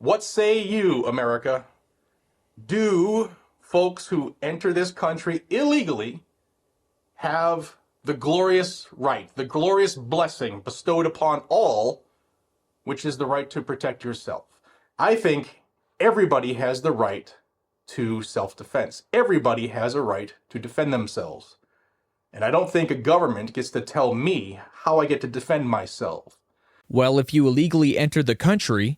What say you, America? Do folks who enter this country illegally have the glorious right, the glorious blessing bestowed upon all, which is the right to protect yourself? I think everybody has the right to self-defense. Everybody has a right to defend themselves. And I don't think a government gets to tell me how I get to defend myself. Well, if you illegally enter the country,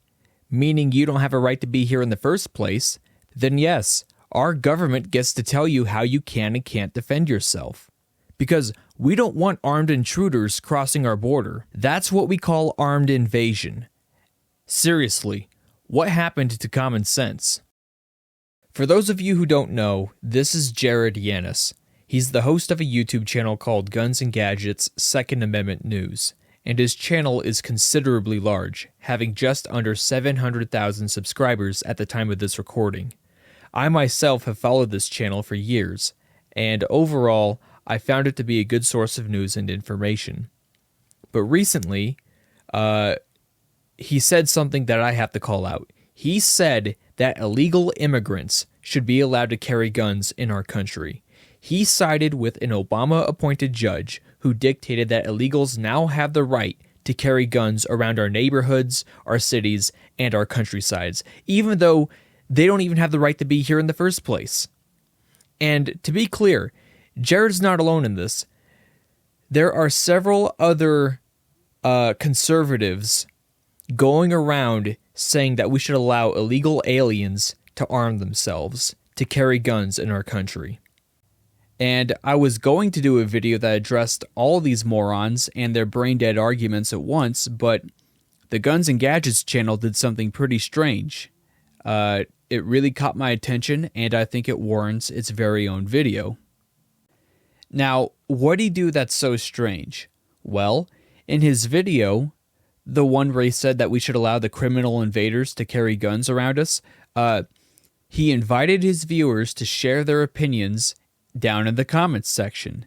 meaning you don't have a right to be here in the first place, then yes, our government gets to tell you how you can and can't defend yourself. Because we don't want armed intruders crossing our border. That's what we call armed invasion. Seriously, what happened to common sense? For those of you who don't know, this is Jared Yanis. He's the host of a YouTube channel called Guns and Gadgets Second Amendment News, and his channel is considerably large, having just under 700,000 subscribers at the time of this recording. I myself have followed this channel for years, and overall, I found it to be a good source of news and information. But recently, he said something that I have to call out. He said that illegal immigrants should be allowed to carry guns in our country. He sided with an Obama-appointed judge who dictated that illegals now have the right to carry guns around our neighborhoods, our cities, and our countrysides, even though they don't even have the right to be here in the first place. And to be clear, Jared's not alone in this. There are several other conservatives going around saying that we should allow illegal aliens to arm themselves, to carry guns in our country. And I was going to do a video that addressed all these morons and their brain-dead arguments at once, but the Guns and Gadgets channel did something pretty strange. It really caught my attention, and I think it warrants its very own video. Now, what'd he do that's so strange? Well, in his video, the one where he said that we should allow the criminal invaders to carry guns around us, he invited his viewers to share their opinions down in the comments section.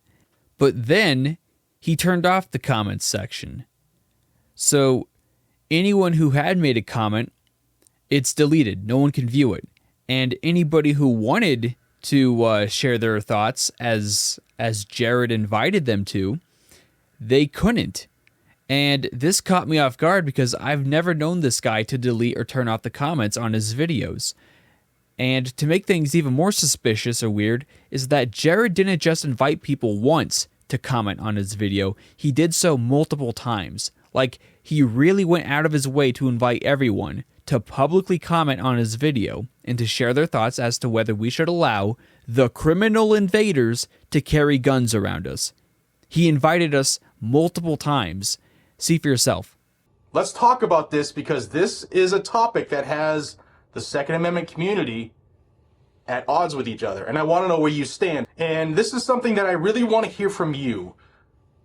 But then he turned off the comments section. So anyone who had made a comment, it's deleted. No one can view it. And anybody who wanted to share their thoughts as Jared invited them to, they couldn't. And this caught me off guard because I've never known this guy to delete or turn off the comments on his videos. And to make things even more suspicious or weird is that Jared didn't just invite people once to comment on his video, he did so multiple times. Like, he really went out of his way to invite everyone to publicly comment on his video and to share their thoughts as to whether we should allow the criminal invaders to carry guns around us. He invited us multiple times. See for yourself. Let's talk about this because this is a topic that has the Second Amendment community at odds with each other. And I want to know where you stand. And this is something that I really want to hear from you.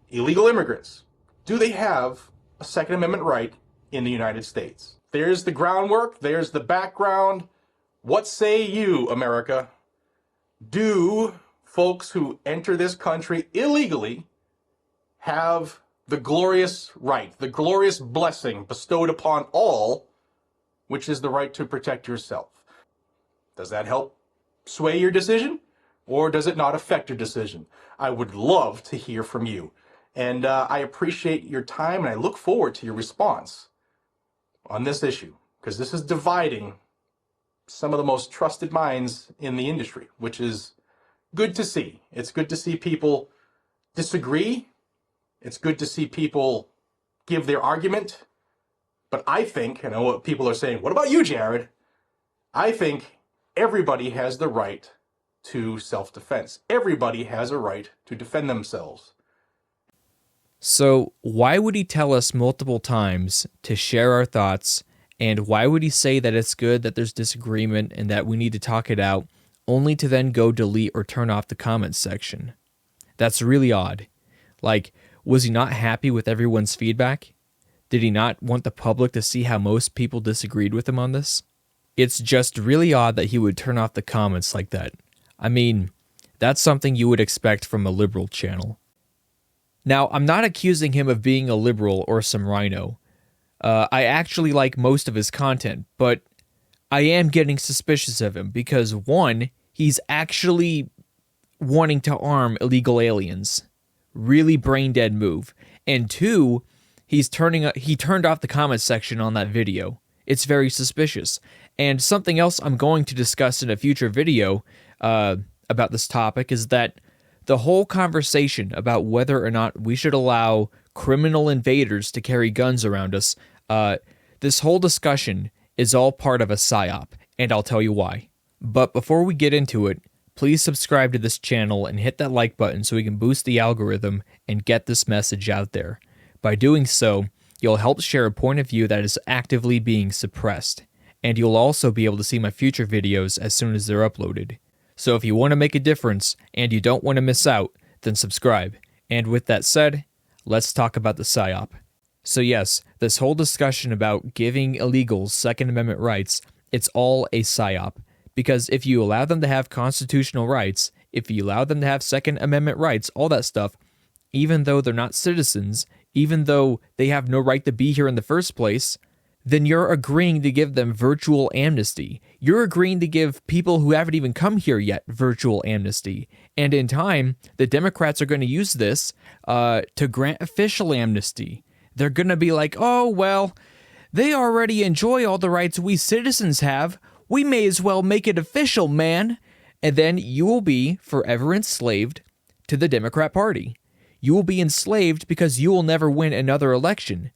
Illegal immigrants, do they have a Second Amendment right in the United States? There's the groundwork. There's the background. What say you, America? Do folks who enter this country illegally have the glorious right, the glorious blessing bestowed upon all, which is the right to protect yourself? Does that help sway your decision, or does it not affect your decision? I would love to hear from you. And I appreciate your time, and I look forward to your response on this issue, because this is dividing some of the most trusted minds in the industry, which is good to see. It's good to see people disagree. It's good to see people give their argument. But I think, I know what people are saying, what about you, Jared? I think everybody has the right to self-defense. Everybody has a right to defend themselves. So why would he tell us multiple times to share our thoughts, and why would he say that it's good that there's disagreement and that we need to talk it out, only to then go delete or turn off the comments section? That's really odd. Like, was he not happy with everyone's feedback? Did he not want the public to see how most people disagreed with him on this? It's just really odd that he would turn off the comments like that. I mean, that's something you would expect from a liberal channel. Now, I'm not accusing him of being a liberal or some rhino. I actually like most of his content, but I am getting suspicious of him because, one, he's actually wanting to arm illegal aliens. Really brain dead move. And two, he turned off the comment section on that video. It's very suspicious. And something else I'm going to discuss in a future video about this topic is that the whole conversation about whether or not we should allow criminal invaders to carry guns around us, this whole discussion is all part of a psyop, and I'll tell you why. But before we get into it, please subscribe to this channel and hit that like button so we can boost the algorithm and get this message out there. By doing so, you'll help share a point of view that is actively being suppressed, and you'll also be able to see my future videos as soon as they're uploaded. So if you want to make a difference and you don't want to miss out, then subscribe. And with that said, let's talk about the psyop. So yes, this whole discussion about giving illegals Second Amendment rights, it's all a psyop. Because if you allow them to have constitutional rights, if you allow them to have Second Amendment rights, all that stuff, even though they're not citizens, even though they have no right to be here in the first place, then you're agreeing to give them virtual amnesty. You're agreeing to give people who haven't even come here yet virtual amnesty. And in time, the Democrats are going to use this to grant official amnesty. They're going to be like, oh, well, they already enjoy all the rights we citizens have. We may as well make it official, man. And then you will be forever enslaved to the Democrat Party. You will be enslaved because you will never win another election.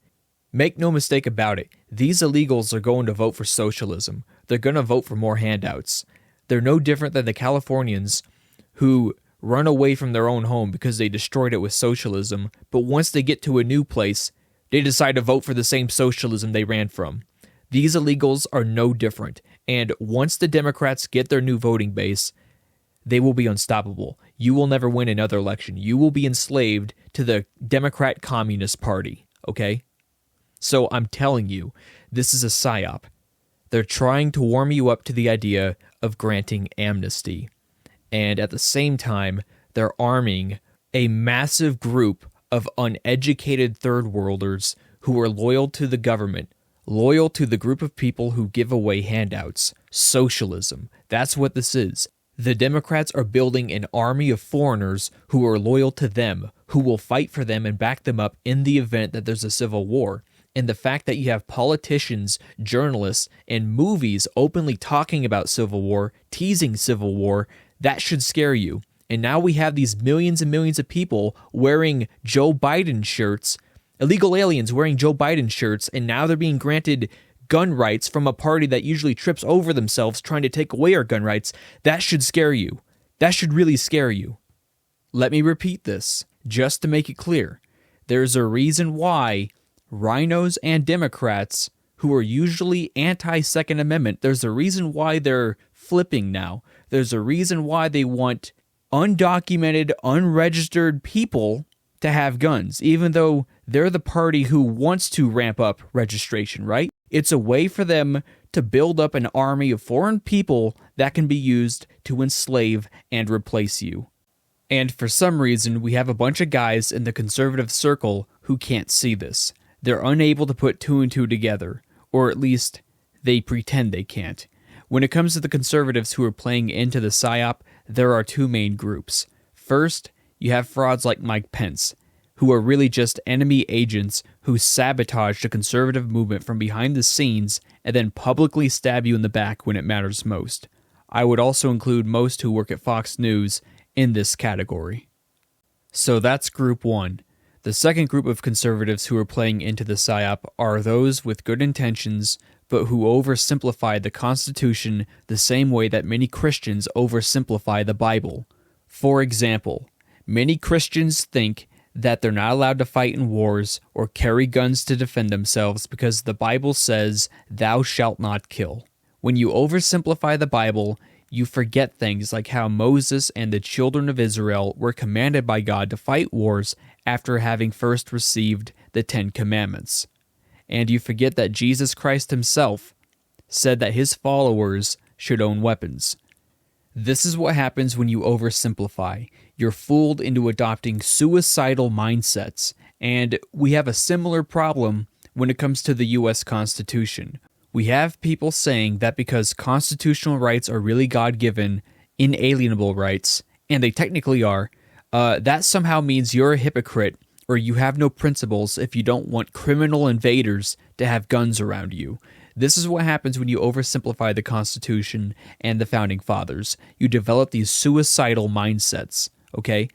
Make no mistake about it, these illegals are going to vote for socialism. They're going to vote for more handouts. They're no different than the Californians who run away from their own home because they destroyed it with socialism, but once they get to a new place, they decide to vote for the same socialism they ran from. These illegals are no different, and once the Democrats get their new voting base, they will be unstoppable. You will never win another election. You will be enslaved to the Democrat Communist Party, okay? So I'm telling you, this is a psyop. They're trying to warm you up to the idea of granting amnesty. And at the same time, they're arming a massive group of uneducated third worlders who are loyal to the government, loyal to the group of people who give away handouts. Socialism. That's what this is. The Democrats are building an army of foreigners who are loyal to them, who will fight for them and back them up in the event that there's a civil war. And the fact that you have politicians, journalists, and movies openly talking about civil war, teasing civil war, that should scare you. And now we have these millions and millions of people wearing Joe Biden shirts, illegal aliens wearing Joe Biden shirts, and now they're being granted gun rights from a party that usually trips over themselves trying to take away our gun rights. That should scare you. That should really scare you. Let me repeat this, just to make it clear. There's a reason why rhinos and Democrats, who are usually anti-Second Amendment, there's a reason why they're flipping now. There's a reason why they want undocumented, unregistered people to have guns, even though they're the party who wants to ramp up registration, right? It's a way for them to build up an army of foreign people that can be used to enslave and replace you. And for some reason, we have a bunch of guys in the conservative circle who can't see this. They're unable to put two and two together, or at least they pretend they can't. When it comes to the conservatives who are playing into the psyop, there are two main groups. First, you have frauds like Mike Pence, who are really just enemy agents who sabotage the conservative movement from behind the scenes and then publicly stab you in the back when it matters most. I would also include most who work at Fox News in this category. So that's group one. The second group of conservatives who are playing into the psyop are those with good intentions, but who oversimplify the Constitution the same way that many Christians oversimplify the Bible. For example, many Christians think that they're not allowed to fight in wars or carry guns to defend themselves because the Bible says, "Thou shalt not kill." When you oversimplify the Bible, you forget things like how Moses and the children of Israel were commanded by God to fight wars after having first received the 10 Commandments. And you forget that Jesus Christ himself said that his followers should own weapons. This is what happens when you oversimplify. You're fooled into adopting suicidal mindsets, and we have a similar problem when it comes to the U.S. Constitution. We have people saying that because constitutional rights are really God-given, inalienable rights, and they technically are, that somehow means you're a hypocrite or you have no principles if you don't want criminal invaders to have guns around you. This is what happens when you oversimplify the Constitution and the Founding Fathers. You develop these suicidal mindsets, okay?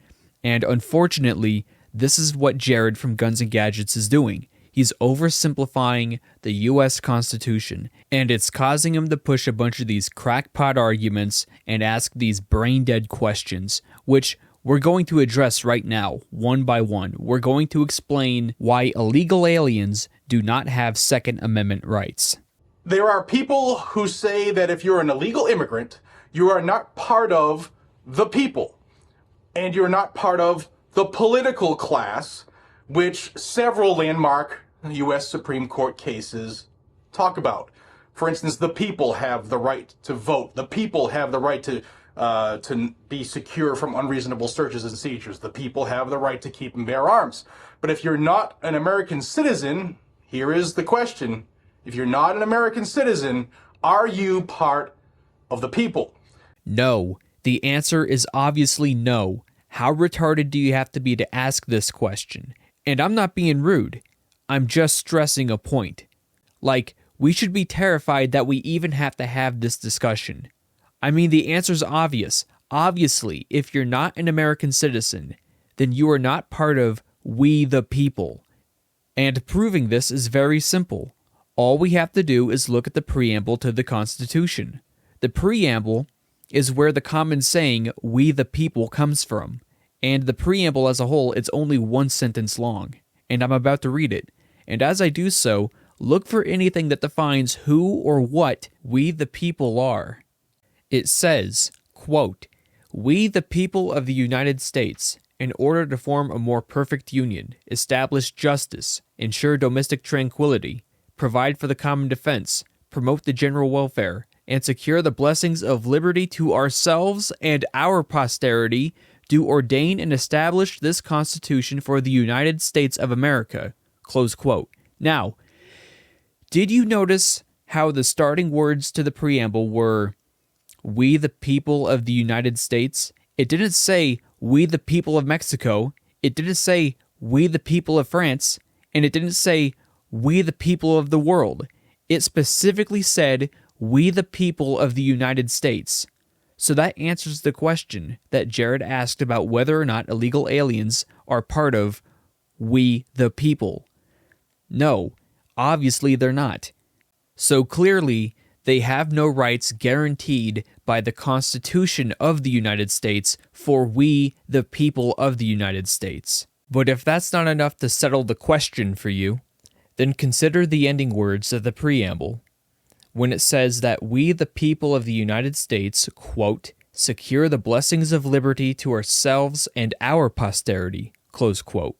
And unfortunately, this is what Jared from Guns and Gadgets is doing. He's oversimplifying the U.S. Constitution, and it's causing him to push a bunch of these crackpot arguments and ask these brain-dead questions, which we're going to address right now, one by one. We're going to explain why illegal aliens do not have Second Amendment rights. There are people who say that if you're an illegal immigrant, you are not part of the people, and you're not part of the political class, which several landmark U.S. Supreme Court cases talk about. For instance, the people have the right to vote. The people have the right to be secure from unreasonable searches and seizures. The people have the right to keep and bear arms. But if you're not an American citizen, here is the question. If you're not an American citizen, are you part of the people? No. The answer is obviously no. How retarded do you have to be to ask this question? And I'm not being rude. I'm just stressing a point. Like, we should be terrified that we even have to have this discussion. I mean, the answer's obvious. Obviously, if you're not an American citizen, then you are not part of we the people. And proving this is very simple. All we have to do is look at the preamble to the Constitution. The preamble is where the common saying, we the people, comes from. And the preamble as a whole, it's only one sentence long. And I'm about to read it. And as I do so, look for anything that defines who or what we the people are. It says, quote, "We the people of the United States, in order to form a more perfect union, establish justice, ensure domestic tranquility, provide for the common defense, promote the general welfare, and secure the blessings of liberty to ourselves and our posterity, do ordain and establish this Constitution for the United States of America." Close quote. Now, did you notice how the starting words to the preamble were, "We the people of the United States"? It didn't say, "We the people of Mexico." It didn't say, "We the people of France." And it didn't say, "We the people of the world." It specifically said, "We the people of the United States." So that answers the question that Jared asked about whether or not illegal aliens are part of we the people. No, obviously they're not. So clearly, they have no rights guaranteed by the Constitution of the United States for we the people of the United States. But if that's not enough to settle the question for you, then consider the ending words of the preamble. When it says that we the people of the United States, quote, "secure the blessings of liberty to ourselves and our posterity," close quote.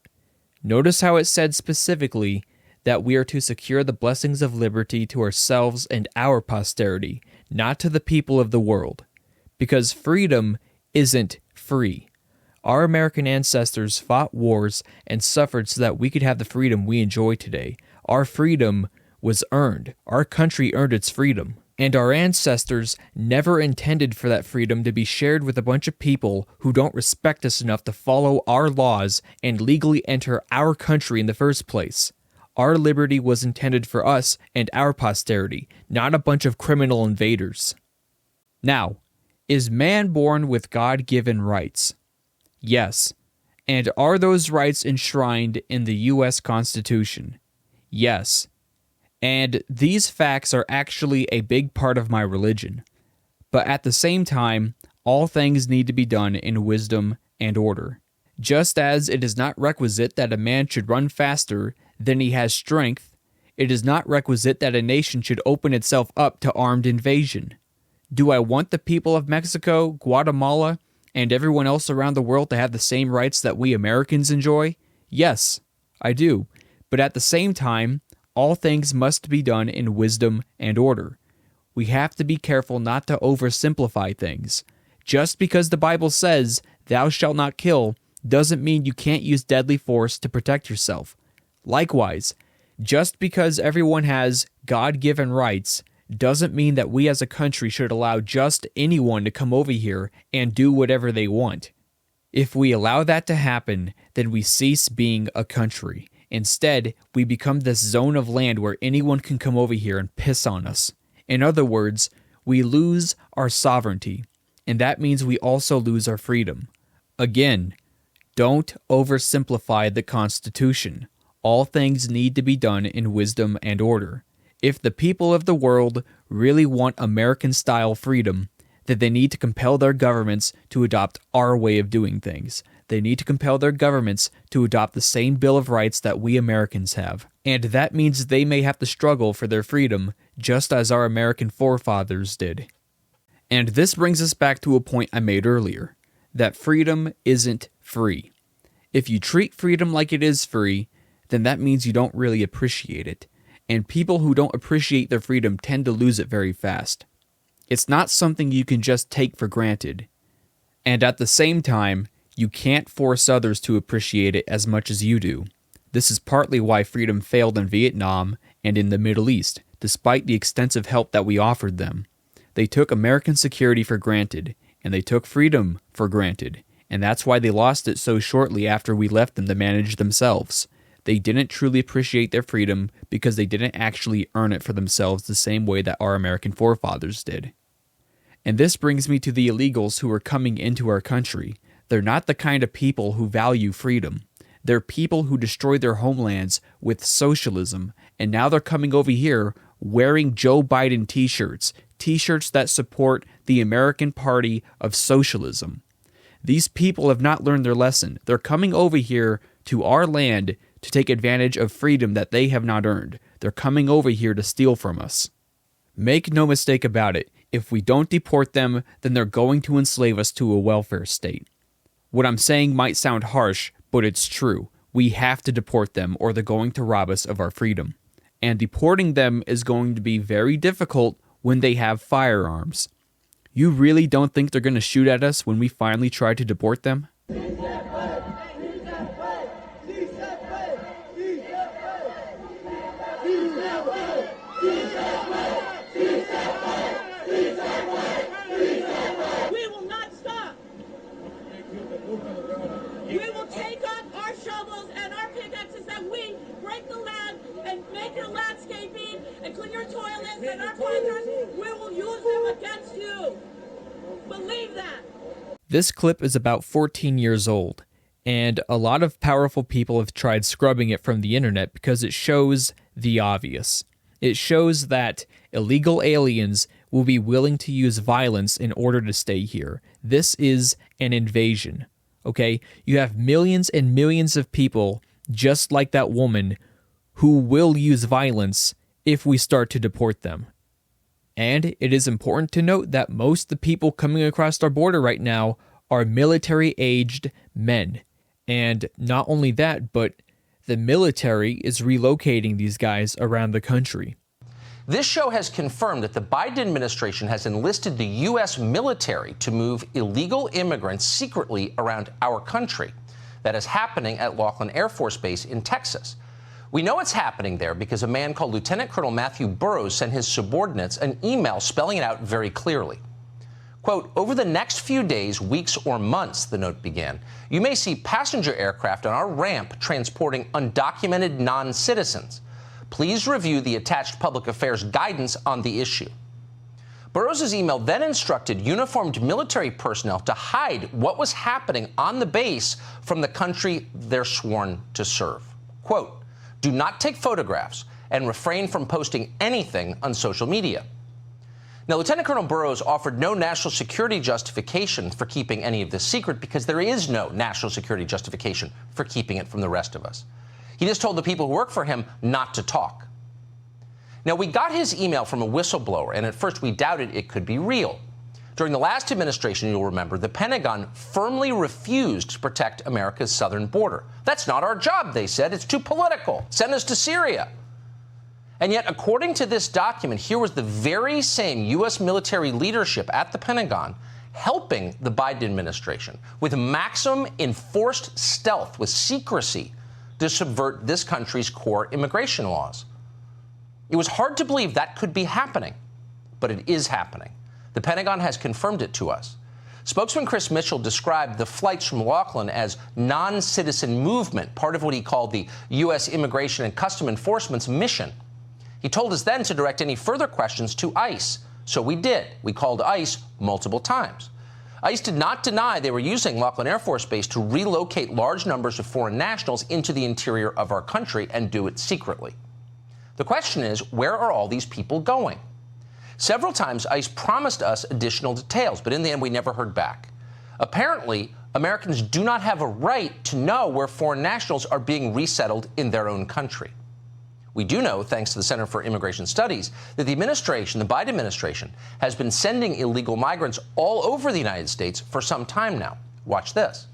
Notice how it said specifically that we are to secure the blessings of liberty to ourselves and our posterity, not to the people of the world. Because freedom isn't free. Our American ancestors fought wars and suffered so that we could have the freedom we enjoy today. Our freedom was earned. Our country earned its freedom. And our ancestors never intended for that freedom to be shared with a bunch of people who don't respect us enough to follow our laws and legally enter our country in the first place. Our liberty was intended for us and our posterity, not a bunch of criminal invaders. Now, is man born with God-given rights? Yes. And are those rights enshrined in the U.S. Constitution? Yes. And these facts are actually a big part of my religion. But at the same time, all things need to be done in wisdom and order. Just as it is not requisite that a man should run faster than he has strength, it is not requisite that a nation should open itself up to armed invasion. Do I want the people of Mexico, Guatemala, and everyone else around the world to have the same rights that we Americans enjoy? Yes, I do. But at the same time, all things must be done in wisdom and order. We have to be careful not to oversimplify things. Just because the Bible says, "Thou shalt not kill," doesn't mean you can't use deadly force to protect yourself. Likewise, Just because everyone has God-given rights doesn't mean that we as a country should allow just anyone to come over here and do whatever they want. If we allow that to happen, then we cease being a country. Instead, we become this zone of land where anyone can come over here and piss on us. In other words, we lose our sovereignty, and that means we also lose our freedom. Again, don't oversimplify the Constitution. All things need to be done in wisdom and order. If the people of the world really want American-style freedom, then they need to compel their governments to adopt our way of doing things. They need to compel their governments to adopt the same Bill of Rights that we Americans have. And that means they may have to struggle for their freedom, just as our American forefathers did. And this brings us back to a point I made earlier, that freedom isn't free. If you treat freedom like it is free, then that means you don't really appreciate it. And people who don't appreciate their freedom tend to lose it very fast. It's not something you can just take for granted. And at the same time, you can't force others to appreciate it as much as you do. This is partly why freedom failed in Vietnam and in the Middle East, despite the extensive help that we offered them. They took American security for granted, and they took freedom for granted, and that's why they lost it so shortly after we left them to manage themselves. They didn't truly appreciate their freedom because they didn't actually earn it for themselves the same way that our American forefathers did. And this brings me to the illegals who are coming into our country. They're not the kind of people who value freedom. They're people who destroyed their homelands with socialism, and now they're coming over here wearing Joe Biden t-shirts that support the American Party of Socialism. These people have not learned their lesson. They're coming over here to our land to take advantage of freedom that they have not earned. They're coming over here to steal from us. Make no mistake about it. If we don't deport them, then they're going to enslave us to a welfare state. What I'm saying might sound harsh, but it's true. We have to deport them or they're going to rob us of our freedom. And deporting them is going to be very difficult when they have firearms. You really don't think they're going to shoot at us when we finally try to deport them? And our partners, we will use them against you. Believe that. This clip is about 14 years old, and a lot of powerful people have tried scrubbing it from the internet because it shows the obvious. It shows that illegal aliens will be willing to use violence in order to stay here. This is an invasion, okay? You have millions and millions of people, just like that woman, who will use violence if we start to deport them. And it is important to note that most of the people coming across our border right now are military-aged men. And not only that, but the military is relocating these guys around the country. This show has confirmed that the Biden administration has enlisted the U.S. military to move illegal immigrants secretly around our country. That is happening at Laughlin Air Force Base in Texas. We know it's happening there because a man called Lieutenant Colonel Matthew Burrows sent his subordinates an email spelling it out very clearly. Quote, over the next few days, weeks, or months, the note began, you may see passenger aircraft on our ramp transporting undocumented non-citizens. Please review the attached public affairs guidance on the issue. Burrows' email then instructed uniformed military personnel to hide what was happening on the base from the country they're sworn to serve. Quote, do not take photographs and refrain from posting anything on social media. Now, Lieutenant Colonel Burrows offered no national security justification for keeping any of this secret because there is no national security justification for keeping it from the rest of us. He just told the people who work for him not to talk. Now, we got his email from a whistleblower, and at first we doubted it could be real. During the last administration, you'll remember, the Pentagon firmly refused to protect America's southern border. That's not our job, they said. It's too political. Send us to Syria. And yet, according to this document, here was the very same U.S. military leadership at the Pentagon helping the Biden administration with maximum enforced stealth, with secrecy, to subvert this country's core immigration laws. It was hard to believe that could be happening, but it is happening. The Pentagon has confirmed it to us. Spokesman Chris Mitchell described the flights from Laughlin as non-citizen movement, part of what he called the U.S. Immigration and Customs Enforcement's mission. He told us then to direct any further questions to ICE. So we did. We called ICE multiple times. ICE did not deny they were using Laughlin Air Force Base to relocate large numbers of foreign nationals into the interior of our country and do it secretly. The question is, where are all these people going? Several times, ICE promised us additional details, but in the end, we never heard back. Apparently, Americans do not have a right to know where foreign nationals are being resettled in their own country. We do know, thanks to the Center for Immigration Studies, that the administration, the Biden administration, has been sending illegal migrants all over the United States for some time now. Watch this.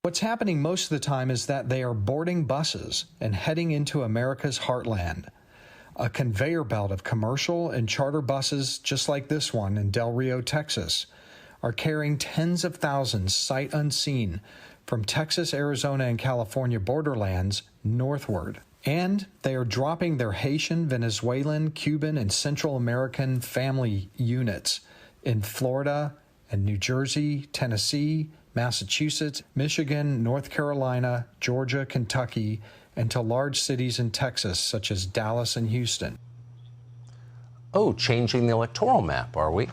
What's happening most of the time is that they are boarding buses and heading into America's heartland. A conveyor belt of commercial and charter buses, just like this one in Del Rio, Texas, are carrying tens of thousands sight unseen from Texas, Arizona, and California borderlands northward. And they are dropping their Haitian, Venezuelan, Cuban, and Central American family units in Florida and New Jersey, Tennessee, Massachusetts, Michigan, North Carolina, Georgia, Kentucky, and to large cities in Texas, such as Dallas and Houston. Oh, changing the electoral map, are we?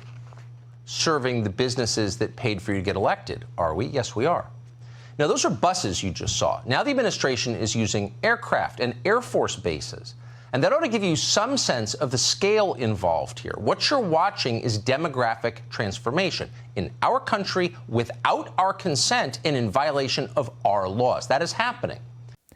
Serving the businesses that paid for you to get elected, are we? Yes, we are. Now, those are buses you just saw. Now the administration is using aircraft and Air Force bases. And that ought to give you some sense of the scale involved here. What you're watching is demographic transformation in our country without our consent and in violation of our laws. That is happening.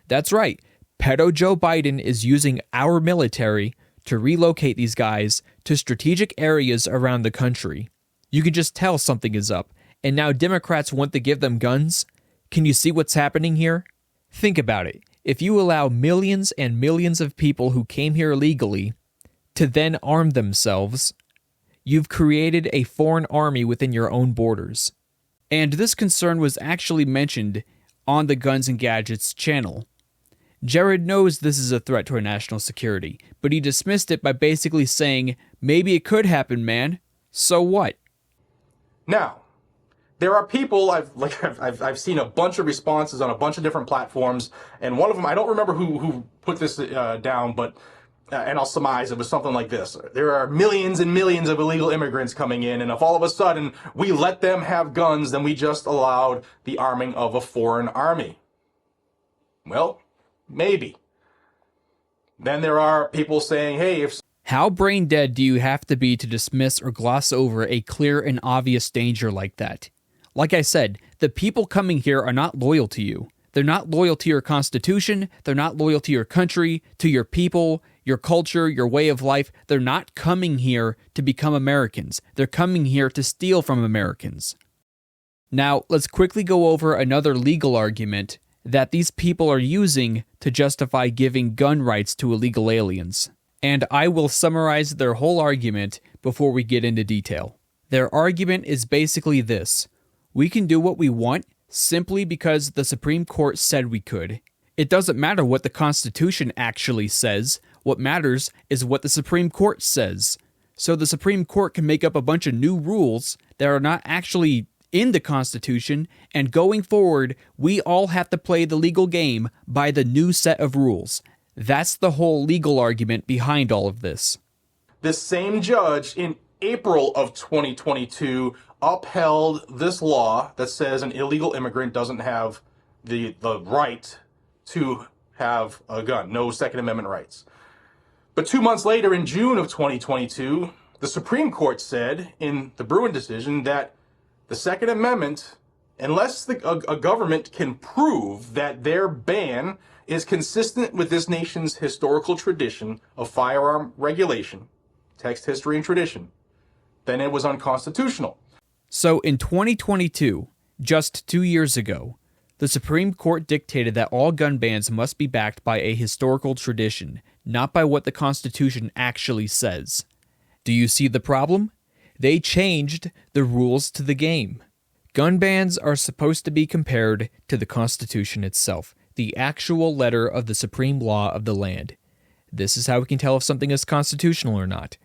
That's right. Pedo Joe Biden is using our military to relocate these guys to strategic areas around the country. You can just tell something is up. And now Democrats want to give them guns? Can you see what's happening here? Think about it. If you allow millions and millions of people who came here illegally to then arm themselves, you've created a foreign army within your own borders. And this concern was actually mentioned on the Guns and Gadgets channel. Jared knows this is a threat to our national security, but he dismissed it by basically saying, maybe it could happen, man. So what? Now, there are people, I've seen a bunch of responses on a bunch of different platforms, and one of them, I don't remember who put this down, but, and I'll surmise it was something like this. There are millions and millions of illegal immigrants coming in, and if all of a sudden we let them have guns, then we just allowed the arming of a foreign army. Well, maybe. Then there are people saying, hey, if... How brain dead do you have to be to dismiss or gloss over a clear and obvious danger like that? Like I said, the people coming here are not loyal to you. They're not loyal to your constitution. They're not loyal to your country, to your people, your culture, your way of life. They're not coming here to become Americans. They're coming here to steal from Americans. Now, let's quickly go over another legal argument that these people are using to justify giving gun rights to illegal aliens. And I will summarize their whole argument before we get into detail. Their argument is basically this. We can do what we want simply because the Supreme Court said we could. It doesn't matter what the Constitution actually says. What matters is what the Supreme Court says. So the Supreme Court can make up a bunch of new rules that are not actually in the Constitution, and going forward, we all have to play the legal game by the new set of rules. That's the whole legal argument behind all of this. This same judge in April of 2022 upheld this law that says an illegal immigrant doesn't have the right to have a gun, no Second Amendment rights. But 2 months later, in June of 2022, the Supreme Court said in the Bruin decision that the Second Amendment, unless a government can prove that their ban is consistent with this nation's historical tradition of firearm regulation, text, history, and tradition, then it was unconstitutional. So in 2022, just 2 years ago, the Supreme Court dictated that all gun bans must be backed by a historical tradition, not by what the Constitution actually says. Do you see the problem? They changed the rules to the game. Gun bans are supposed to be compared to the Constitution itself. the actual letter of the supreme law of the land. This is how we can tell if something is constitutional or not.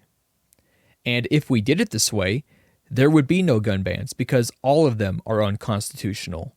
And if we did it this way, there would be no gun bans because all of them are unconstitutional.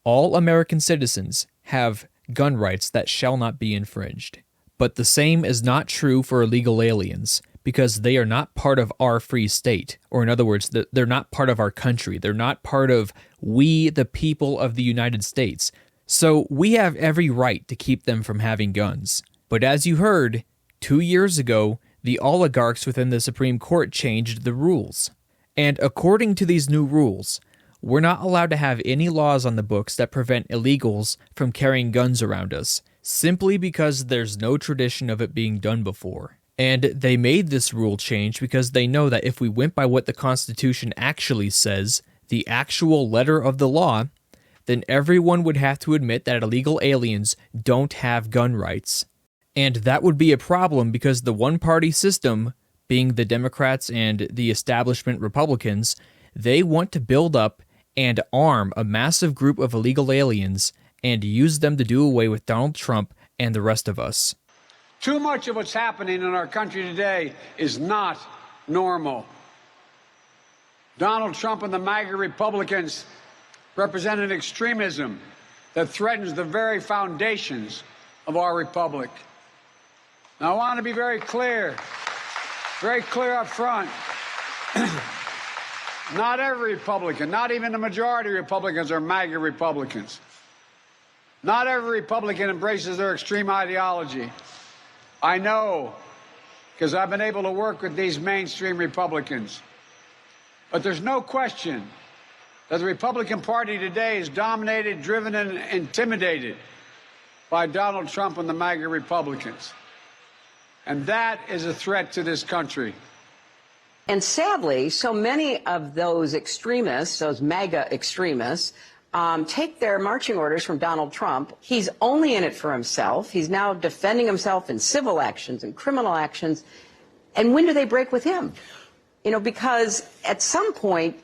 All American citizens have gun rights that shall not be infringed. But the same is not true for illegal aliens because they are not part of our free state. Or in other words, they're not part of our country. They're not part of we, the people of the United States. So we have every right to keep them from having guns. But as you heard, 2 years ago, the oligarchs within the Supreme Court changed the rules. And according to these new rules, we're not allowed to have any laws on the books that prevent illegals from carrying guns around us, simply because there's no tradition of it being done before. And they made this rule change because they know that if we went by what the Constitution actually says, the actual letter of the law, then everyone would have to admit that illegal aliens don't have gun rights. And that would be a problem because the one-party system, being the Democrats and the establishment Republicans, they want to build up and arm a massive group of illegal aliens and use them to do away with Donald Trump and the rest of us. Too much of what's happening in our country today is not normal. Donald Trump and the MAGA Republicans represent an extremism that threatens the very foundations of our republic. Now, I want to be very clear up front. Not every Republican, not even the majority of Republicans are MAGA Republicans. Not every Republican embraces their extreme ideology. I know, because I've been able to work with these mainstream Republicans. But there's no question that the Republican Party today is dominated, driven, and intimidated by Donald Trump and the MAGA Republicans. And that is a threat to this country. And sadly, so many of those extremists, those MAGA extremists, take their marching orders from Donald Trump. He's only in it for himself. He's now defending himself in civil actions and criminal actions. And when do they break with him? You know, because at some point,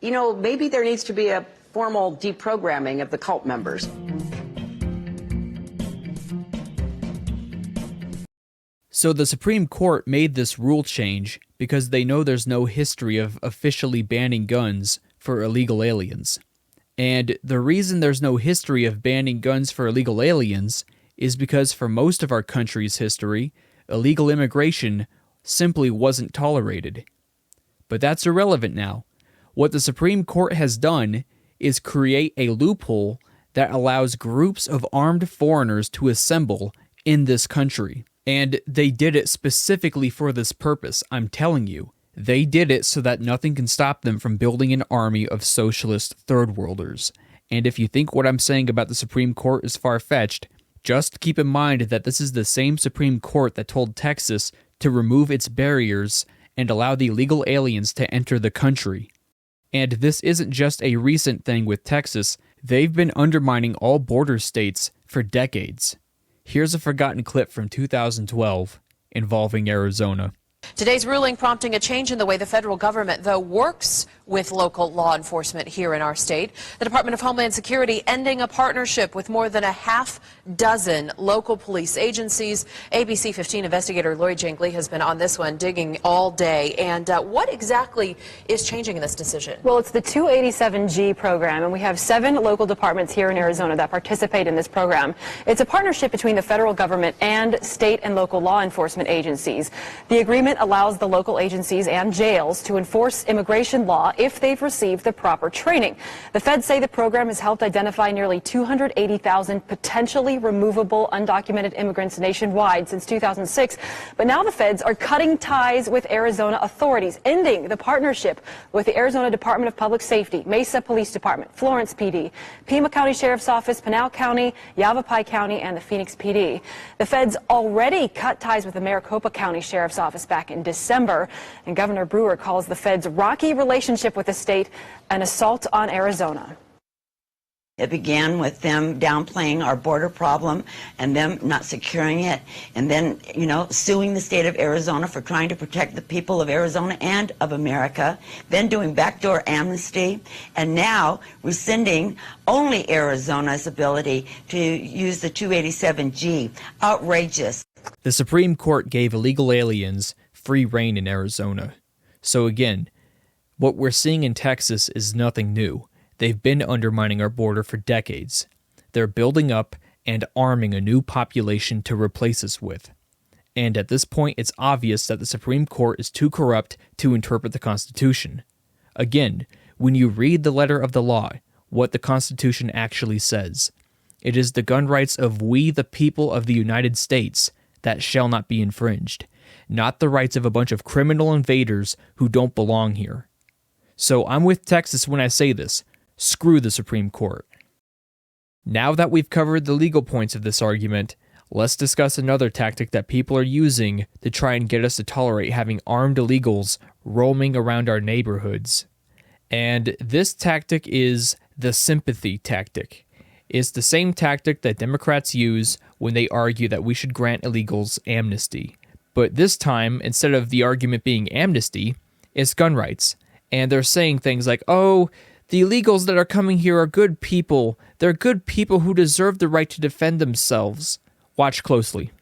you know, maybe there needs to be a formal deprogramming of the cult members. So the Supreme Court made this rule change because they know there's no history of officially banning guns for illegal aliens. And the reason there's no history of banning guns for illegal aliens is because for most of our country's history, illegal immigration simply wasn't tolerated. But that's irrelevant now. What the Supreme Court has done is create a loophole that allows groups of armed foreigners to assemble in this country. And they did it specifically for this purpose, I'm telling you. They did it so that nothing can stop them from building an army of socialist third worlders. And if you think what I'm saying about the Supreme Court is far-fetched, just keep in mind that this is the same Supreme Court that told Texas to remove its barriers and allow the illegal aliens to enter the country. And this isn't just a recent thing with Texas. They've been undermining all border states for decades. Here's a forgotten clip from 2012 involving Arizona. Today's ruling prompting a change in the way the federal government, though, works with local law enforcement here in our state. The Department of Homeland Security ending a partnership with more than a half dozen local police agencies. ABC 15 investigator Lloyd Jangley has been on this one, digging all day. And what exactly is changing in this decision? Well, it's the 287G program, and we have 7 local departments here in Arizona that participate in this program. It's a partnership between the federal government and state and local law enforcement agencies. The agreement allows the local agencies and jails to enforce immigration law if they've received the proper training. The feds say the program has helped identify nearly 280,000 potentially removable undocumented immigrants nationwide since 2006. But now the feds are cutting ties with Arizona authorities, ending the partnership with the Arizona Department of Public Safety, Mesa Police Department, Florence PD, Pima County Sheriff's Office, Pinal County, Yavapai County, and the Phoenix PD. The feds already cut ties with the Maricopa County Sheriff's Office back in December, and Governor Brewer calls the feds' rocky relationship with the state an assault on Arizona. It began with them downplaying our border problem and them not securing it, and then, suing the state of Arizona for trying to protect the people of Arizona and of America, then doing backdoor amnesty, and now rescinding only Arizona's ability to use the 287G. Outrageous. The Supreme Court gave illegal aliens free rein in Arizona. So again, what we're seeing in Texas is nothing new. They've been undermining our border for decades. They're building up and arming a new population to replace us with. And at this point, it's obvious that the Supreme Court is too corrupt to interpret the Constitution. Again, when you read the letter of the law, what the Constitution actually says, it is the gun rights of we, the people of the United States, that shall not be infringed, not the rights of a bunch of criminal invaders who don't belong here. So I'm with Texas when I say this. Screw the Supreme Court. Now that we've covered the legal points of this argument, let's discuss another tactic that people are using to try and get us to tolerate having armed illegals roaming around our neighborhoods. And this tactic is the sympathy tactic. It's the same tactic that Democrats use when they argue that we should grant illegals amnesty. But this time, instead of the argument being amnesty, it's gun rights. And they're saying things like, oh, the illegals that are coming here are good people. They're good people who deserve the right to defend themselves. Watch closely.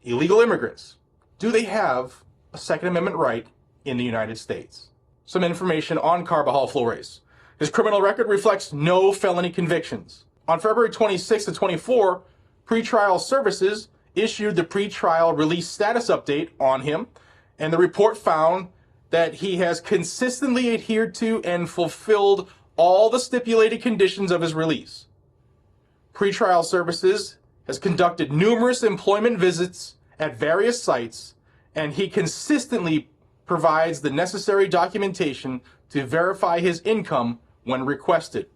Illegal immigrants. Do they have a Second Amendment right in the United States? Some information on Carbajal Flores. His criminal record reflects no felony convictions. On February 26 to 24, Pretrial Services issued the pretrial release status update on him, and the report found that he has consistently adhered to and fulfilled all the stipulated conditions of his release. Pretrial Services has conducted numerous employment visits at various sites, and he consistently provides the necessary documentation to verify his income when requested.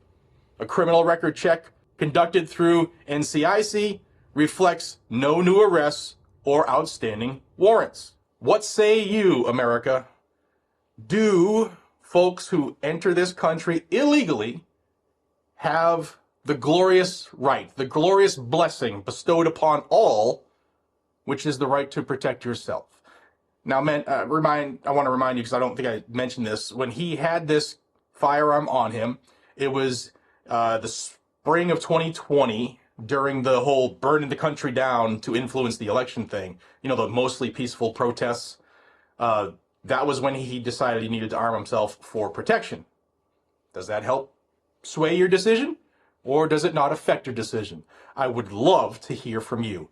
A criminal record check conducted through NCIC reflects no new arrests or outstanding warrants. What say you, America? Do folks who enter this country illegally have the glorious right, the glorious blessing bestowed upon all, which is the right to protect yourself? Now, I want to remind you, because I don't think I mentioned this, when he had this firearm on him, it was the spring of 2020, during the whole burning the country down to influence the election thing, the mostly peaceful protests. That was when he decided he needed to arm himself for protection. Does that help sway your decision, or does it not affect your decision? I would love to hear from you.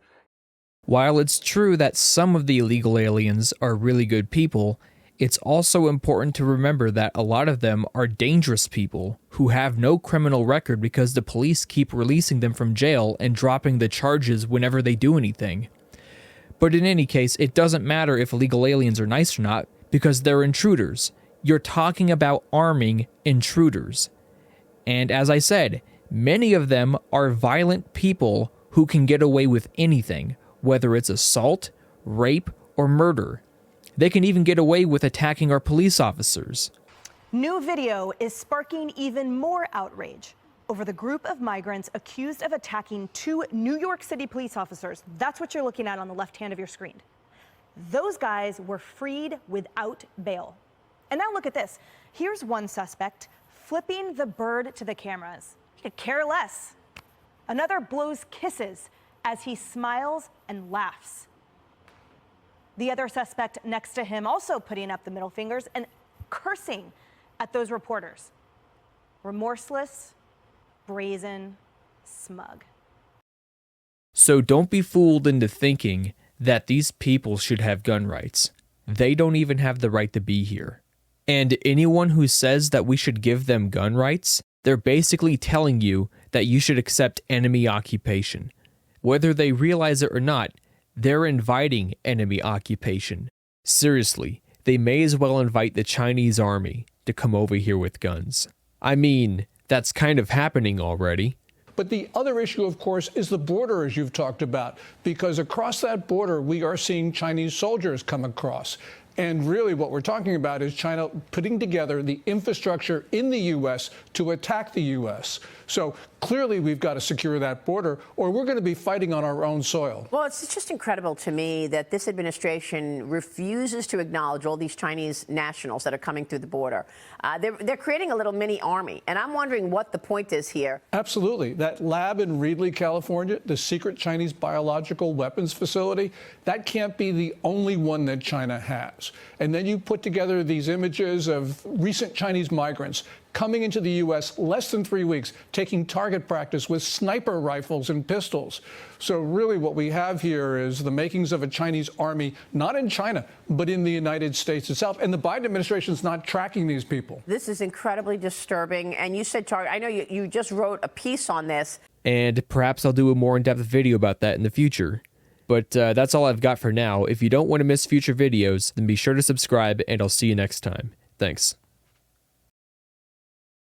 While it's true that some of the illegal aliens are really good people, it's also important to remember that a lot of them are dangerous people who have no criminal record because the police keep releasing them from jail and dropping the charges whenever they do anything. But in any case, it doesn't matter if illegal aliens are nice or not, because they're intruders. You're talking about arming intruders. And as I said, many of them are violent people who can get away with anything, whether it's assault, rape, or murder. They can even get away with attacking our police officers. New video is sparking even more outrage over the group of migrants accused of attacking 2 New York City police officers. That's what you're looking at on the left hand of your screen. Those guys were freed without bail. And now look at this. Here's one suspect flipping the bird to the cameras. He could care less. Another blows kisses as he smiles and laughs. The other suspect next to him also putting up the middle fingers and cursing at those reporters. Remorseless, brazen, smug. So don't be fooled into thinking that these people should have gun rights. They don't even have the right to be here. And anyone who says that we should give them gun rights, they're basically telling you that you should accept enemy occupation. Whether they realize it or not, they're inviting enemy occupation. Seriously, they may as well invite the Chinese army to come over here with guns. I mean, that's kind of happening already. But the other issue, of course, is the border, as you've talked about, because across that border, we are seeing Chinese soldiers come across. And really what we're talking about is China putting together the infrastructure in the U.S. to attack the U.S. So clearly we've got to secure that border, or we're going to be fighting on our own soil. Well, it's just incredible to me that this administration refuses to acknowledge all these Chinese nationals that are coming through the border. They're creating a little mini army, and I'm wondering what the point is here. Absolutely. That lab in Reedley, California, the secret Chinese biological weapons facility, that can't be the only one that China has. And then you put together these images of recent Chinese migrants coming into the U.S. less than 3 weeks, taking target practice with sniper rifles and pistols. So really what we have here is the makings of a Chinese army, not in China, but in the United States itself. And the Biden administration is not tracking these people. This is incredibly disturbing. And you said target. I know you just wrote a piece on this. And perhaps I'll do a more in-depth video about that in the future. But that's all I've got for now. If you don't want to miss future videos, then be sure to subscribe, and I'll see you next time. Thanks.